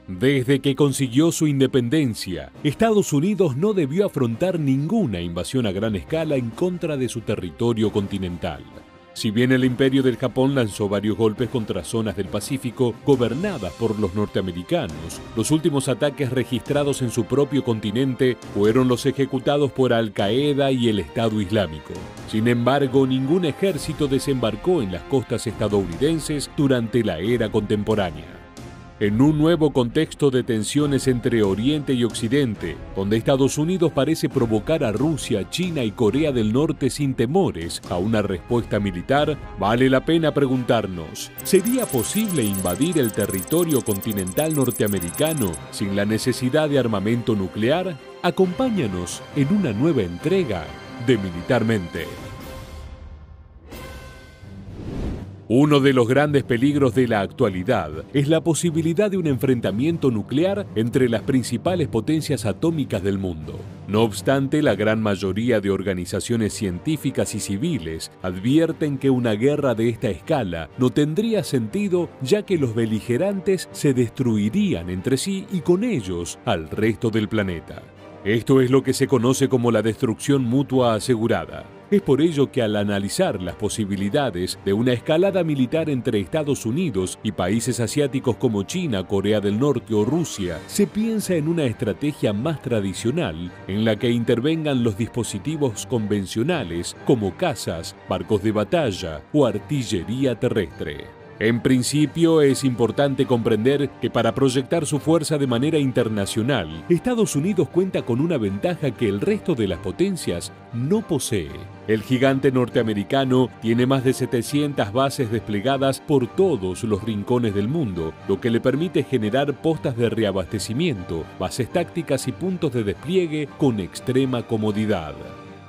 Desde que consiguió su independencia, Estados Unidos no debió afrontar ninguna invasión a gran escala en contra de su territorio continental. Si bien el Imperio del Japón lanzó varios golpes contra zonas del Pacífico gobernadas por los norteamericanos, los últimos ataques registrados en su propio continente fueron los ejecutados por Al-Qaeda y el Estado Islámico. Sin embargo, ningún ejército desembarcó en las costas estadounidenses durante la era contemporánea. En un nuevo contexto de tensiones entre Oriente y Occidente, donde Estados Unidos parece provocar a Rusia, China y Corea del Norte sin temores a una respuesta militar, vale la pena preguntarnos, ¿sería posible invadir el territorio continental norteamericano sin la necesidad de armamento nuclear? Acompáñanos en una nueva entrega de Militarmente. Uno de los grandes peligros de la actualidad es la posibilidad de un enfrentamiento nuclear entre las principales potencias atómicas del mundo. No obstante, la gran mayoría de organizaciones científicas y civiles advierten que una guerra de esta escala no tendría sentido, ya que los beligerantes se destruirían entre sí y con ellos al resto del planeta. Esto es lo que se conoce como la destrucción mutua asegurada. Es por ello que al analizar las posibilidades de una escalada militar entre Estados Unidos y países asiáticos como China, Corea del Norte o Rusia, se piensa en una estrategia más tradicional en la que intervengan los dispositivos convencionales como cazas, barcos de batalla o artillería terrestre. En principio, es importante comprender que para proyectar su fuerza de manera internacional, Estados Unidos cuenta con una ventaja que el resto de las potencias no posee. El gigante norteamericano tiene más de 700 bases desplegadas por todos los rincones del mundo, lo que le permite generar postas de reabastecimiento, bases tácticas y puntos de despliegue con extrema comodidad.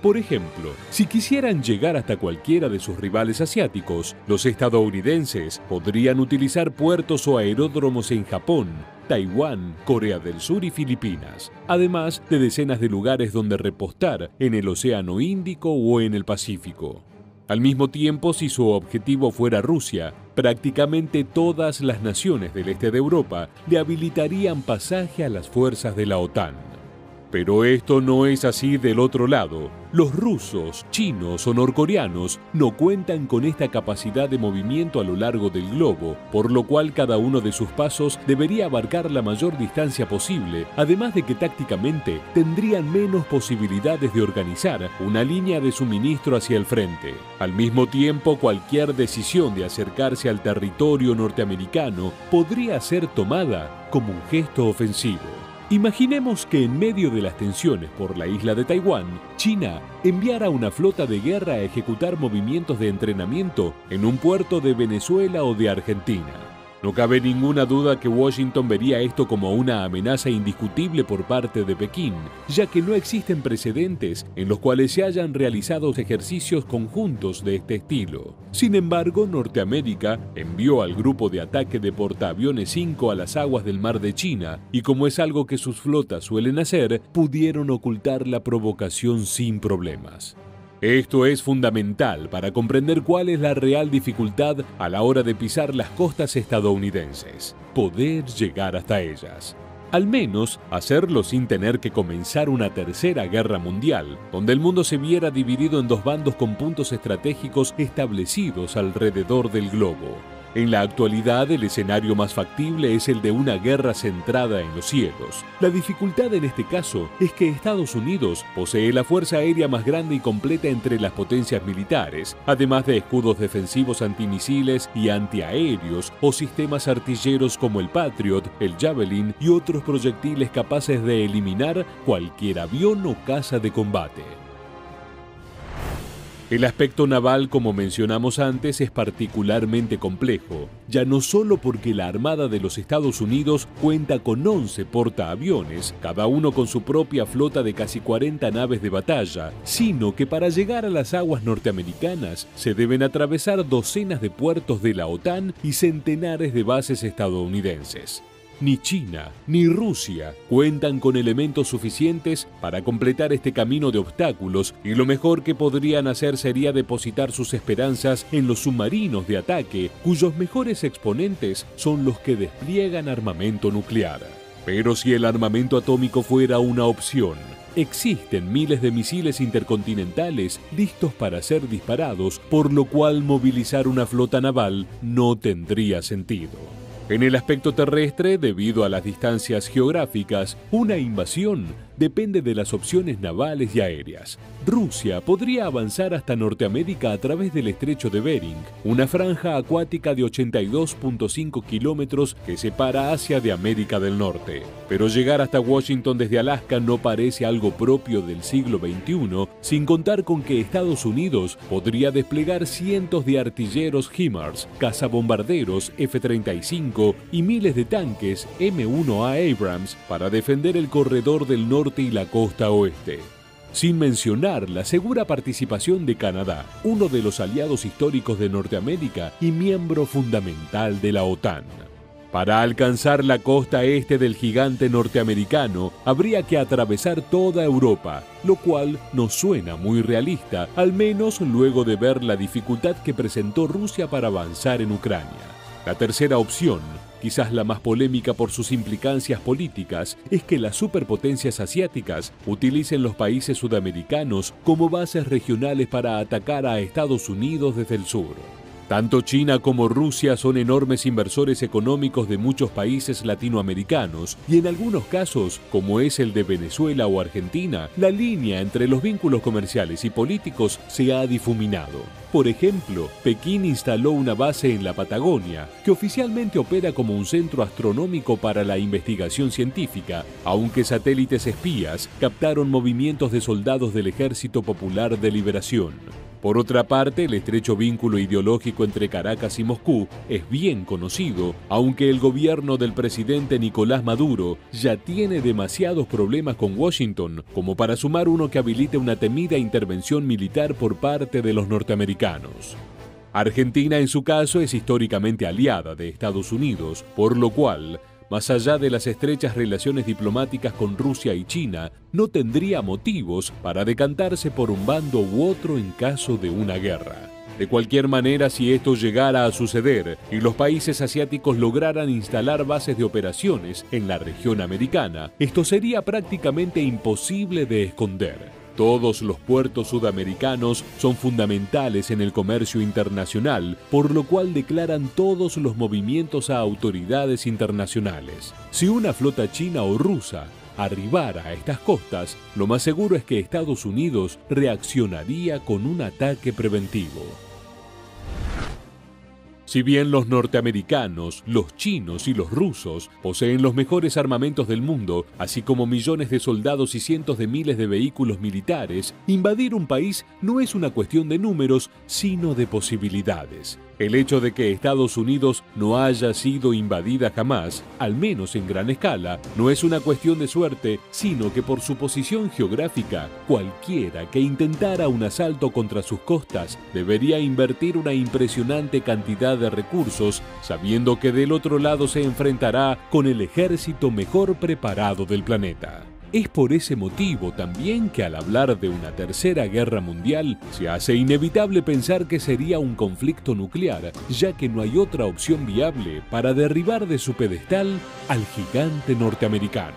Por ejemplo, si quisieran llegar hasta cualquiera de sus rivales asiáticos, los estadounidenses podrían utilizar puertos o aeródromos en Japón, Taiwán, Corea del Sur y Filipinas, además de decenas de lugares donde repostar en el Océano Índico o en el Pacífico. Al mismo tiempo, si su objetivo fuera Rusia, prácticamente todas las naciones del este de Europa le habilitarían pasaje a las fuerzas de la OTAN. Pero esto no es así del otro lado. Los rusos, chinos o norcoreanos no cuentan con esta capacidad de movimiento a lo largo del globo, por lo cual cada uno de sus pasos debería abarcar la mayor distancia posible, además de que tácticamente tendrían menos posibilidades de organizar una línea de suministro hacia el frente. Al mismo tiempo, cualquier decisión de acercarse al territorio norteamericano podría ser tomada como un gesto ofensivo. Imaginemos que en medio de las tensiones por la isla de Taiwán, China enviara una flota de guerra a ejecutar movimientos de entrenamiento en un puerto de Venezuela o de Argentina. No cabe ninguna duda que Washington vería esto como una amenaza indiscutible por parte de Pekín, ya que no existen precedentes en los cuales se hayan realizado ejercicios conjuntos de este estilo. Sin embargo, Norteamérica envió al grupo de ataque de portaaviones 5 a las aguas del Mar de China, y como es algo que sus flotas suelen hacer, pudieron ocultar la provocación sin problemas. Esto es fundamental para comprender cuál es la real dificultad a la hora de pisar las costas estadounidenses: poder llegar hasta ellas. Al menos hacerlo sin tener que comenzar una tercera guerra mundial, donde el mundo se viera dividido en dos bandos con puntos estratégicos establecidos alrededor del globo. En la actualidad, el escenario más factible es el de una guerra centrada en los cielos. La dificultad en este caso es que Estados Unidos posee la fuerza aérea más grande y completa entre las potencias militares, además de escudos defensivos antimisiles y antiaéreos o sistemas artilleros como el Patriot, el Javelin y otros proyectiles capaces de eliminar cualquier avión o caza de combate. El aspecto naval, como mencionamos antes, es particularmente complejo, ya no solo porque la Armada de los Estados Unidos cuenta con 11 portaaviones, cada uno con su propia flota de casi 40 naves de batalla, sino que para llegar a las aguas norteamericanas se deben atravesar docenas de puertos de la OTAN y centenares de bases estadounidenses. Ni China ni Rusia cuentan con elementos suficientes para completar este camino de obstáculos y lo mejor que podrían hacer sería depositar sus esperanzas en los submarinos de ataque, cuyos mejores exponentes son los que despliegan armamento nuclear. Pero si el armamento atómico fuera una opción, existen miles de misiles intercontinentales listos para ser disparados, por lo cual movilizar una flota naval no tendría sentido. En el aspecto terrestre, debido a las distancias geográficas, una invasión depende de las opciones navales y aéreas. Rusia podría avanzar hasta Norteamérica a través del estrecho de Bering, una franja acuática de 82.5 kilómetros que separa Asia de América del Norte. Pero llegar hasta Washington desde Alaska no parece algo propio del siglo XXI, sin contar con que Estados Unidos podría desplegar cientos de artilleros HIMARS, cazabombarderos F-35 y miles de tanques M1A Abrams para defender el corredor del norte y la costa oeste. Sin mencionar la segura participación de Canadá, uno de los aliados históricos de Norteamérica y miembro fundamental de la OTAN. Para alcanzar la costa este del gigante norteamericano, habría que atravesar toda Europa, lo cual no suena muy realista, al menos luego de ver la dificultad que presentó Rusia para avanzar en Ucrania. La tercera opción, quizás la más polémica por sus implicancias políticas, es que las superpotencias asiáticas utilicen los países sudamericanos como bases regionales para atacar a Estados Unidos desde el sur. Tanto China como Rusia son enormes inversores económicos de muchos países latinoamericanos y en algunos casos, como es el de Venezuela o Argentina, la línea entre los vínculos comerciales y políticos se ha difuminado. Por ejemplo, Pekín instaló una base en la Patagonia, que oficialmente opera como un centro astronómico para la investigación científica, aunque satélites espías captaron movimientos de soldados del Ejército Popular de Liberación. Por otra parte, el estrecho vínculo ideológico entre Caracas y Moscú es bien conocido, aunque el gobierno del presidente Nicolás Maduro ya tiene demasiados problemas con Washington como para sumar uno que habilite una temida intervención militar por parte de los norteamericanos. Argentina, en su caso, es históricamente aliada de Estados Unidos, por lo cual, más allá de las estrechas relaciones diplomáticas con Rusia y China, no tendría motivos para decantarse por un bando u otro en caso de una guerra. De cualquier manera, si esto llegara a suceder y los países asiáticos lograran instalar bases de operaciones en la región americana, esto sería prácticamente imposible de esconder. Todos los puertos sudamericanos son fundamentales en el comercio internacional, por lo cual declaran todos los movimientos a autoridades internacionales. Si una flota china o rusa arribara a estas costas, lo más seguro es que Estados Unidos reaccionaría con un ataque preventivo. Si bien los norteamericanos, los chinos y los rusos poseen los mejores armamentos del mundo, así como millones de soldados y cientos de miles de vehículos militares, invadir un país no es una cuestión de números, sino de posibilidades. El hecho de que Estados Unidos no haya sido invadida jamás, al menos en gran escala, no es una cuestión de suerte, sino que por su posición geográfica, cualquiera que intentara un asalto contra sus costas debería invertir una impresionante cantidad de recursos, sabiendo que del otro lado se enfrentará con el ejército mejor preparado del planeta. Es por ese motivo también que al hablar de una tercera guerra mundial, se hace inevitable pensar que sería un conflicto nuclear, ya que no hay otra opción viable para derribar de su pedestal al gigante norteamericano.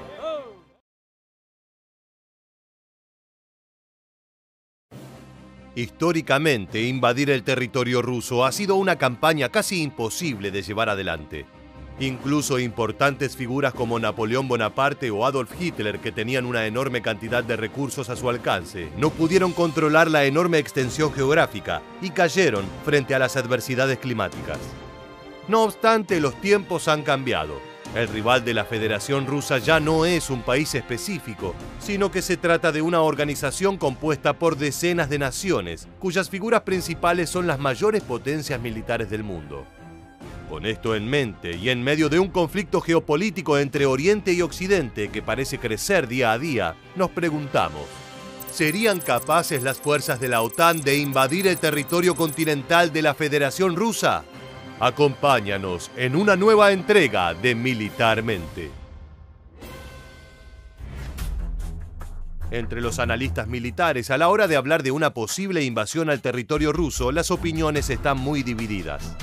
Históricamente, invadir el territorio ruso ha sido una campaña casi imposible de llevar adelante. Incluso importantes figuras como Napoleón Bonaparte o Adolf Hitler, que tenían una enorme cantidad de recursos a su alcance, no pudieron controlar la enorme extensión geográfica y cayeron frente a las adversidades climáticas. No obstante, los tiempos han cambiado. El rival de la Federación Rusa ya no es un país específico, sino que se trata de una organización compuesta por decenas de naciones, cuyas figuras principales son las mayores potencias militares del mundo. Con esto en mente y en medio de un conflicto geopolítico entre Oriente y Occidente que parece crecer día a día, nos preguntamos, ¿serían capaces las fuerzas de la OTAN de invadir el territorio continental de la Federación Rusa? Acompáñanos en una nueva entrega de Militarmente. Entre los analistas militares, a la hora de hablar de una posible invasión al territorio ruso, las opiniones están muy divididas.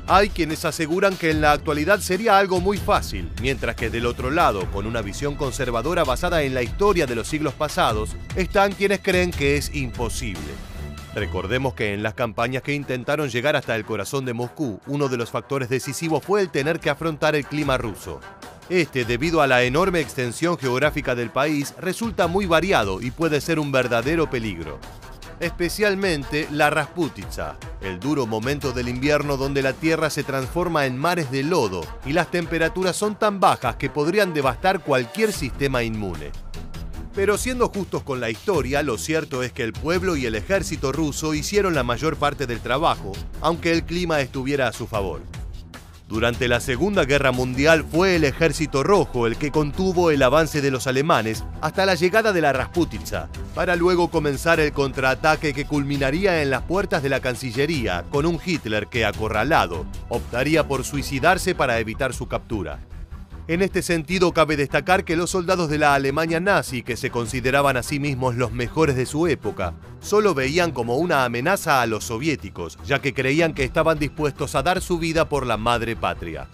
Hay quienes aseguran que en la actualidad sería algo muy fácil, mientras que del otro lado, con una visión conservadora basada en la historia de los siglos pasados, están quienes creen que es imposible. Recordemos que en las campañas que intentaron llegar hasta el corazón de Moscú, uno de los factores decisivos fue el tener que afrontar el clima ruso. Debido a la enorme extensión geográfica del país, resulta muy variado y puede ser un verdadero peligro. Especialmente la Rasputitsa, el duro momento del invierno donde la tierra se transforma en mares de lodo y las temperaturas son tan bajas que podrían devastar cualquier sistema inmune. Pero siendo justos con la historia, lo cierto es que el pueblo y el ejército ruso hicieron la mayor parte del trabajo, aunque el clima estuviera a su favor. Durante la Segunda Guerra Mundial fue el Ejército Rojo el que contuvo el avance de los alemanes hasta la llegada de la Rasputitsa, para luego comenzar el contraataque que culminaría en las puertas de la Cancillería con un Hitler que, acorralado, optaría por suicidarse para evitar su captura. En este sentido, cabe destacar que los soldados de la Alemania nazi, que se consideraban a sí mismos los mejores de su época, solo veían como una amenaza a los soviéticos, ya que creían que estaban dispuestos a dar su vida por la madre patria.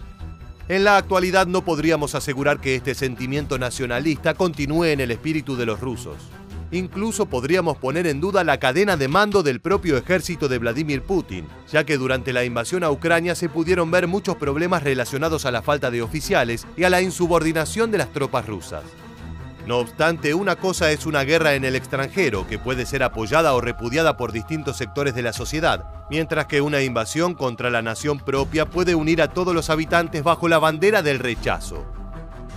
En la actualidad no podríamos asegurar que este sentimiento nacionalista continúe en el espíritu de los rusos. Incluso podríamos poner en duda la cadena de mando del propio ejército de Vladimir Putin, ya que durante la invasión a Ucrania se pudieron ver muchos problemas relacionados a la falta de oficiales y a la insubordinación de las tropas rusas. No obstante, una cosa es una guerra en el extranjero, que puede ser apoyada o repudiada por distintos sectores de la sociedad, mientras que una invasión contra la nación propia puede unir a todos los habitantes bajo la bandera del rechazo.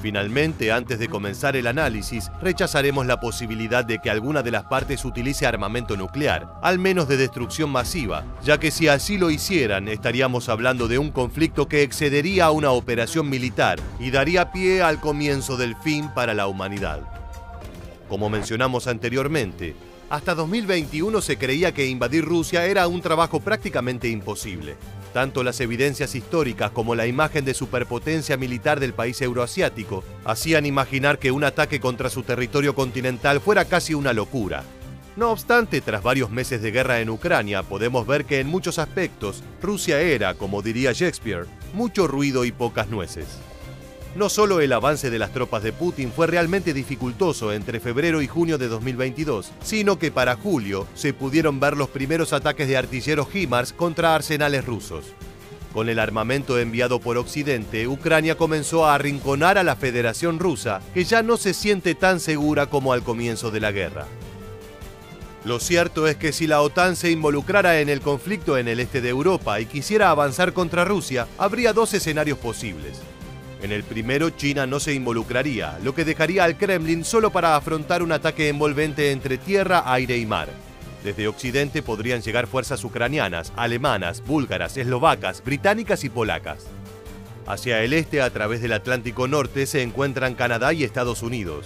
Finalmente, antes de comenzar el análisis, rechazaremos la posibilidad de que alguna de las partes utilice armamento nuclear, al menos de destrucción masiva, ya que si así lo hicieran, estaríamos hablando de un conflicto que excedería a una operación militar y daría pie al comienzo del fin para la humanidad. Como mencionamos anteriormente, hasta 2021 se creía que invadir Rusia era un trabajo prácticamente imposible. Tanto las evidencias históricas como la imagen de superpotencia militar del país euroasiático hacían imaginar que un ataque contra su territorio continental fuera casi una locura. No obstante, tras varios meses de guerra en Ucrania, podemos ver que en muchos aspectos Rusia era, como diría Shakespeare, mucho ruido y pocas nueces. No solo el avance de las tropas de Putin fue realmente dificultoso entre febrero y junio de 2022, sino que para julio se pudieron ver los primeros ataques de artilleros HIMARS contra arsenales rusos. Con el armamento enviado por Occidente, Ucrania comenzó a arrinconar a la Federación Rusa, que ya no se siente tan segura como al comienzo de la guerra. Lo cierto es que si la OTAN se involucrara en el conflicto en el este de Europa y quisiera avanzar contra Rusia, habría dos escenarios posibles. En el primero, China no se involucraría, lo que dejaría al Kremlin solo para afrontar un ataque envolvente entre tierra, aire y mar. Desde Occidente podrían llegar fuerzas ucranianas, alemanas, búlgaras, eslovacas, británicas y polacas. Hacia el este, a través del Atlántico Norte, se encuentran Canadá y Estados Unidos.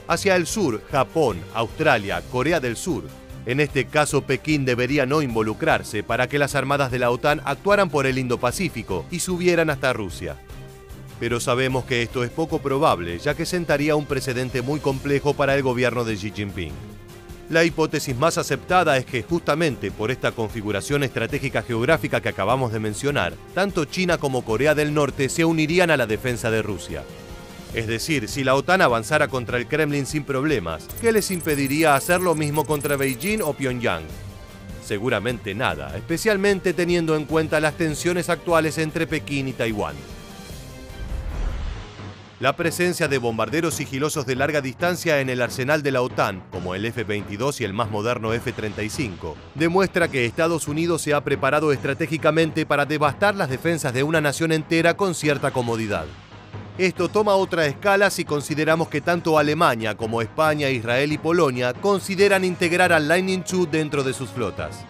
Hacia el sur, Japón, Australia, Corea del Sur. En este caso, Pekín debería no involucrarse para que las armadas de la OTAN actuaran por el Indo-Pacífico y subieran hasta Rusia. Pero sabemos que esto es poco probable, ya que sentaría un precedente muy complejo para el gobierno de Xi Jinping. La hipótesis más aceptada es que justamente por esta configuración estratégica geográfica que acabamos de mencionar, tanto China como Corea del Norte se unirían a la defensa de Rusia. Es decir, si la OTAN avanzara contra el Kremlin sin problemas, ¿qué les impediría hacer lo mismo contra Beijing o Pyongyang? Seguramente nada, especialmente teniendo en cuenta las tensiones actuales entre Pekín y Taiwán. La presencia de bombarderos sigilosos de larga distancia en el arsenal de la OTAN, como el F-22 y el más moderno F-35, demuestra que Estados Unidos se ha preparado estratégicamente para devastar las defensas de una nación entera con cierta comodidad. Esto toma otra escala si consideramos que tanto Alemania como España, Israel y Polonia consideran integrar al Lightning II dentro de sus flotas.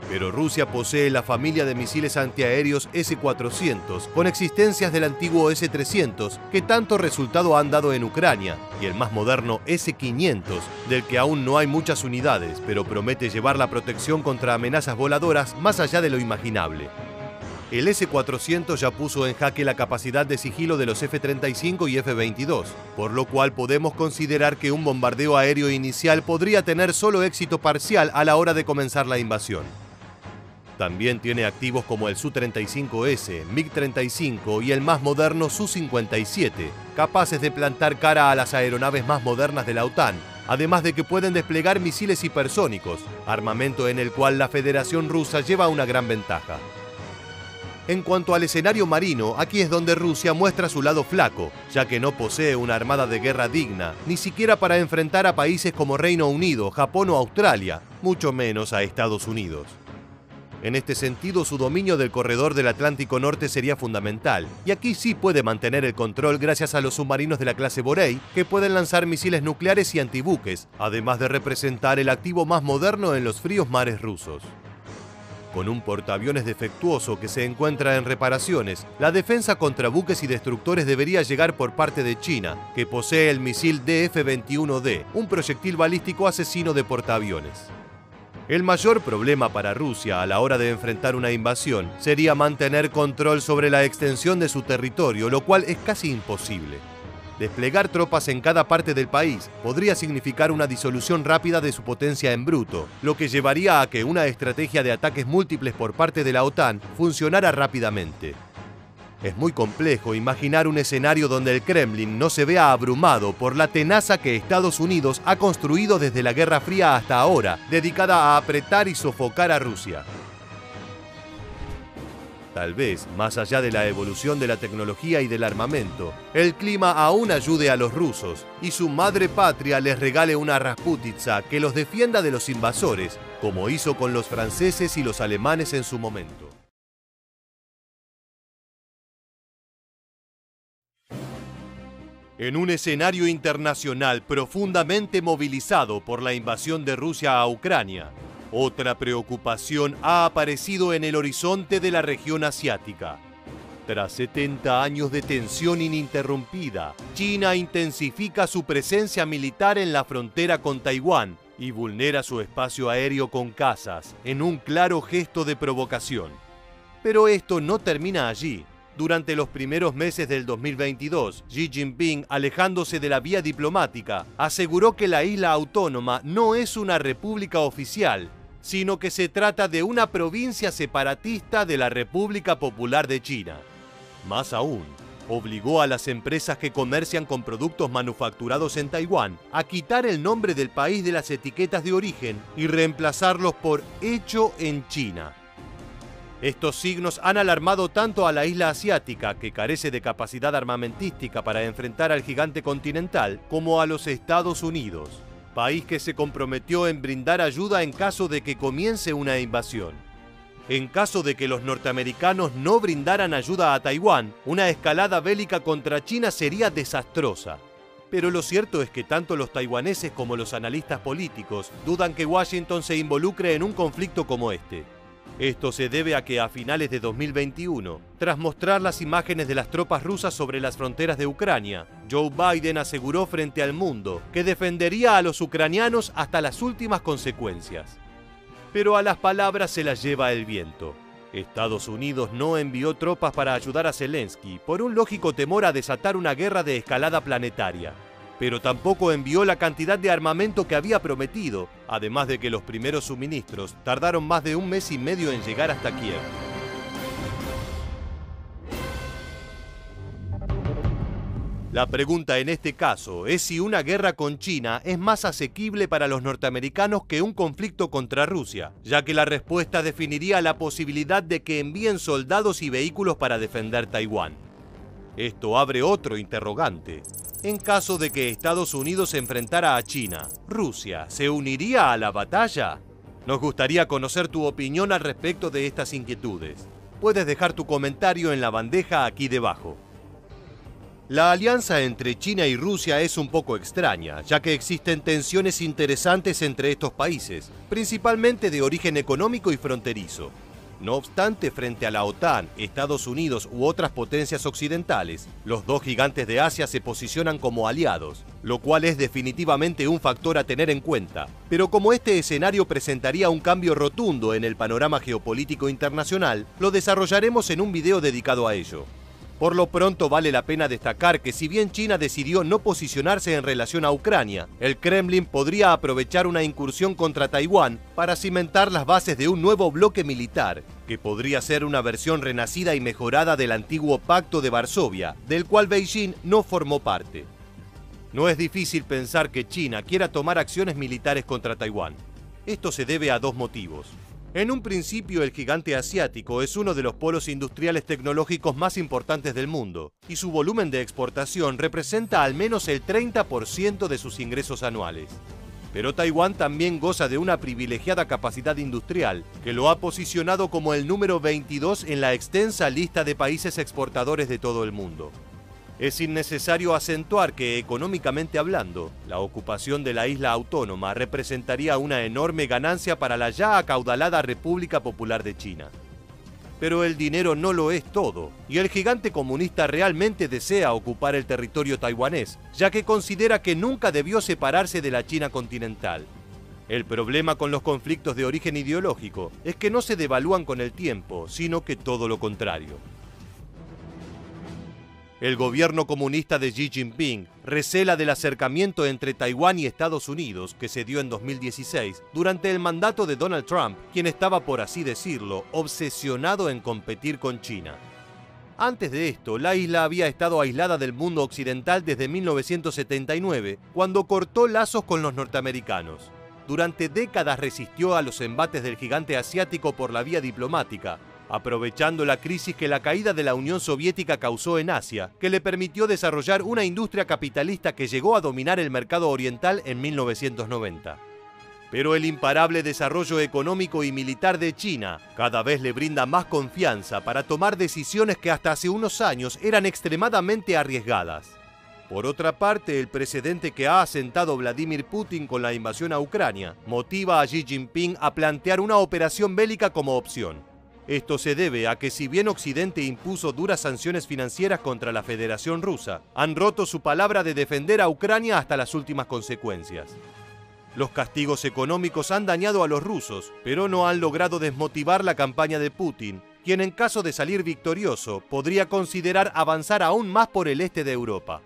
Pero Rusia posee la familia de misiles antiaéreos S-400, con existencias del antiguo S-300, que tanto resultado han dado en Ucrania, y el más moderno S-500, del que aún no hay muchas unidades, pero promete llevar la protección contra amenazas voladoras más allá de lo imaginable. el S-400 ya puso en jaque la capacidad de sigilo de los F-35 y F-22, por lo cual podemos considerar que un bombardeo aéreo inicial podría tener solo éxito parcial a la hora de comenzar la invasión. También tiene activos como el Su-35S, MiG-35 y el más moderno Su-57, capaces de plantar cara a las aeronaves más modernas de la OTAN, además de que pueden desplegar misiles hipersónicos, armamento en el cual la Federación Rusa lleva una gran ventaja. En cuanto al escenario marino, aquí es donde Rusia muestra su lado flaco, ya que no posee una armada de guerra digna, ni siquiera para enfrentar a países como Reino Unido, Japón o Australia, mucho menos a Estados Unidos. En este sentido, su dominio del corredor del Atlántico Norte sería fundamental, y aquí sí puede mantener el control gracias a los submarinos de la clase Borei, que pueden lanzar misiles nucleares y antibuques, además de representar el activo más moderno en los fríos mares rusos. Con un portaaviones defectuoso que se encuentra en reparaciones, la defensa contra buques y destructores debería llegar por parte de China, que posee el misil DF-21D, un proyectil balístico asesino de portaaviones. El mayor problema para Rusia a la hora de enfrentar una invasión sería mantener control sobre la extensión de su territorio, lo cual es casi imposible. Desplegar tropas en cada parte del país podría significar una disolución rápida de su potencia en bruto, lo que llevaría a que una estrategia de ataques múltiples por parte de la OTAN funcionara rápidamente. Es muy complejo imaginar un escenario donde el Kremlin no se vea abrumado por la tenaza que Estados Unidos ha construido desde la Guerra Fría hasta ahora, dedicada a apretar y sofocar a Rusia. Tal vez, más allá de la evolución de la tecnología y del armamento, el clima aún ayude a los rusos y su madre patria les regale una Rasputitsa que los defienda de los invasores, como hizo con los franceses y los alemanes en su momento. En un escenario internacional profundamente movilizado por la invasión de Rusia a Ucrania, otra preocupación ha aparecido en el horizonte de la región asiática. Tras 70 años de tensión ininterrumpida, China intensifica su presencia militar en la frontera con Taiwán y vulnera su espacio aéreo con cazas, en un claro gesto de provocación. Pero esto no termina allí. Durante los primeros meses del 2022, Xi Jinping, alejándose de la vía diplomática, aseguró que la isla autónoma no es una república oficial, sino que se trata de una provincia separatista de la República Popular de China. Más aún, obligó a las empresas que comercian con productos manufacturados en Taiwán a quitar el nombre del país de las etiquetas de origen y reemplazarlos por "Hecho en China". Estos signos han alarmado tanto a la isla asiática, que carece de capacidad armamentística para enfrentar al gigante continental, como a los Estados Unidos, país que se comprometió en brindar ayuda en caso de que comience una invasión. En caso de que los norteamericanos no brindaran ayuda a Taiwán, una escalada bélica contra China sería desastrosa. Pero lo cierto es que tanto los taiwaneses como los analistas políticos dudan que Washington se involucre en un conflicto como este. Esto se debe a que a finales de 2021, tras mostrar las imágenes de las tropas rusas sobre las fronteras de Ucrania, Joe Biden aseguró frente al mundo que defendería a los ucranianos hasta las últimas consecuencias. Pero a las palabras se las lleva el viento. Estados Unidos no envió tropas para ayudar a Zelensky por un lógico temor a desatar una guerra de escalada planetaria. Pero tampoco envió la cantidad de armamento que había prometido, además de que los primeros suministros tardaron más de 1 mes y medio en llegar hasta Kiev. La pregunta en este caso es si una guerra con China es más asequible para los norteamericanos que un conflicto contra Rusia, ya que la respuesta definiría la posibilidad de que envíen soldados y vehículos para defender Taiwán. Esto abre otro interrogante. En caso de que Estados Unidos se enfrentara a China, ¿Rusia se uniría a la batalla? Nos gustaría conocer tu opinión al respecto de estas inquietudes. Puedes dejar tu comentario en la bandeja aquí debajo. La alianza entre China y Rusia es un poco extraña, ya que existen tensiones interesantes entre estos países, principalmente de origen económico y fronterizo. No obstante, frente a la OTAN, Estados Unidos u otras potencias occidentales, los dos gigantes de Asia se posicionan como aliados, lo cual es definitivamente un factor a tener en cuenta. Pero como este escenario presentaría un cambio rotundo en el panorama geopolítico internacional, lo desarrollaremos en un video dedicado a ello. Por lo pronto vale la pena destacar que si bien China decidió no posicionarse en relación a Ucrania, el Kremlin podría aprovechar una incursión contra Taiwán para cimentar las bases de un nuevo bloque militar, que podría ser una versión renacida y mejorada del antiguo Pacto de Varsovia, del cual Beijing no formó parte. No es difícil pensar que China quiera tomar acciones militares contra Taiwán. Esto se debe a dos motivos. En un principio, el gigante asiático es uno de los polos industriales tecnológicos más importantes del mundo, y su volumen de exportación representa al menos el 30% de sus ingresos anuales. Pero Taiwán también goza de una privilegiada capacidad industrial, que lo ha posicionado como el número 22 en la extensa lista de países exportadores de todo el mundo. Es innecesario acentuar que, económicamente hablando, la ocupación de la isla autónoma representaría una enorme ganancia para la ya acaudalada República Popular de China. Pero el dinero no lo es todo, y el gigante comunista realmente desea ocupar el territorio taiwanés, ya que considera que nunca debió separarse de la China continental. El problema con los conflictos de origen ideológico es que no se devalúan con el tiempo, sino que todo lo contrario. El gobierno comunista de Xi Jinping recela del acercamiento entre Taiwán y Estados Unidos que se dio en 2016 durante el mandato de Donald Trump, quien estaba, por así decirlo, obsesionado en competir con China. Antes de esto, la isla había estado aislada del mundo occidental desde 1979, cuando cortó lazos con los norteamericanos. Durante décadas resistió a los embates del gigante asiático por la vía diplomática, aprovechando la crisis que la caída de la Unión Soviética causó en Asia, que le permitió desarrollar una industria capitalista que llegó a dominar el mercado oriental en 1990. Pero el imparable desarrollo económico y militar de China cada vez le brinda más confianza para tomar decisiones que hasta hace unos años eran extremadamente arriesgadas. Por otra parte, el precedente que ha asentado Vladimir Putin con la invasión a Ucrania motiva a Xi Jinping a plantear una operación bélica como opción. Esto se debe a que si bien Occidente impuso duras sanciones financieras contra la Federación Rusa, han roto su palabra de defender a Ucrania hasta las últimas consecuencias. Los castigos económicos han dañado a los rusos, pero no han logrado desmotivar la campaña de Putin, quien en caso de salir victorioso podría considerar avanzar aún más por el este de Europa.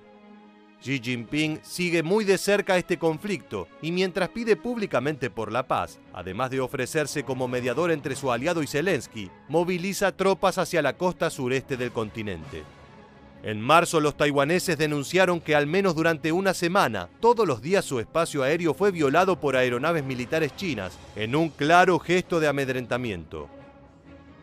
Xi Jinping sigue muy de cerca este conflicto y mientras pide públicamente por la paz, además de ofrecerse como mediador entre su aliado y Zelensky, moviliza tropas hacia la costa sureste del continente. En marzo, los taiwaneses denunciaron que al menos durante una semana, todos los días su espacio aéreo fue violado por aeronaves militares chinas, en un claro gesto de amedrentamiento.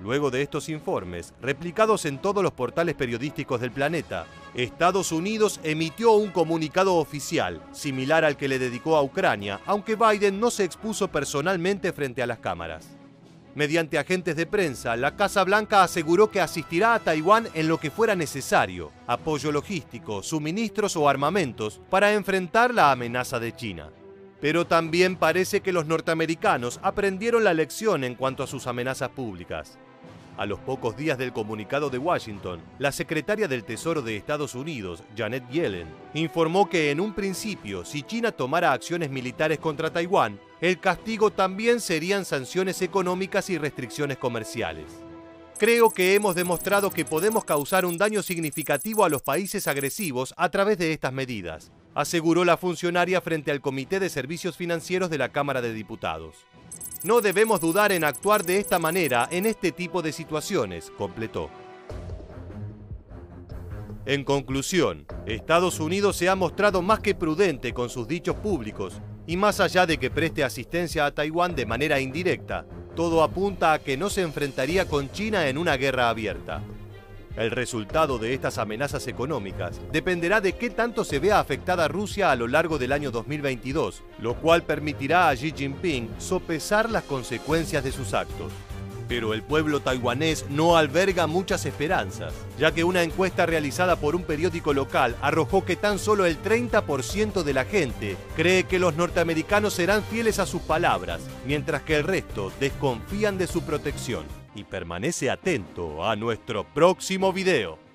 Luego de estos informes, replicados en todos los portales periodísticos del planeta, Estados Unidos emitió un comunicado oficial, similar al que le dedicó a Ucrania, aunque Biden no se expuso personalmente frente a las cámaras. Mediante agentes de prensa, la Casa Blanca aseguró que asistirá a Taiwán en lo que fuera necesario, apoyo logístico, suministros o armamentos, para enfrentar la amenaza de China. Pero también parece que los norteamericanos aprendieron la lección en cuanto a sus amenazas públicas. A los pocos días del comunicado de Washington, la secretaria del Tesoro de Estados Unidos, Janet Yellen, informó que en un principio, si China tomara acciones militares contra Taiwán, el castigo también serían sanciones económicas y restricciones comerciales. Creo que hemos demostrado que podemos causar un daño significativo a los países agresivos a través de estas medidas, aseguró la funcionaria frente al Comité de Servicios Financieros de la Cámara de Diputados. No debemos dudar en actuar de esta manera en este tipo de situaciones, completó. En conclusión, Estados Unidos se ha mostrado más que prudente con sus dichos públicos y más allá de que preste asistencia a Taiwán de manera indirecta, todo apunta a que no se enfrentaría con China en una guerra abierta. El resultado de estas amenazas económicas dependerá de qué tanto se vea afectada Rusia a lo largo del año 2022, lo cual permitirá a Xi Jinping sopesar las consecuencias de sus actos. Pero el pueblo taiwanés no alberga muchas esperanzas, ya que una encuesta realizada por un periódico local arrojó que tan solo el 30% de la gente cree que los norteamericanos serán fieles a sus palabras, mientras que el resto desconfían de su protección. y permanece atento a nuestro próximo video.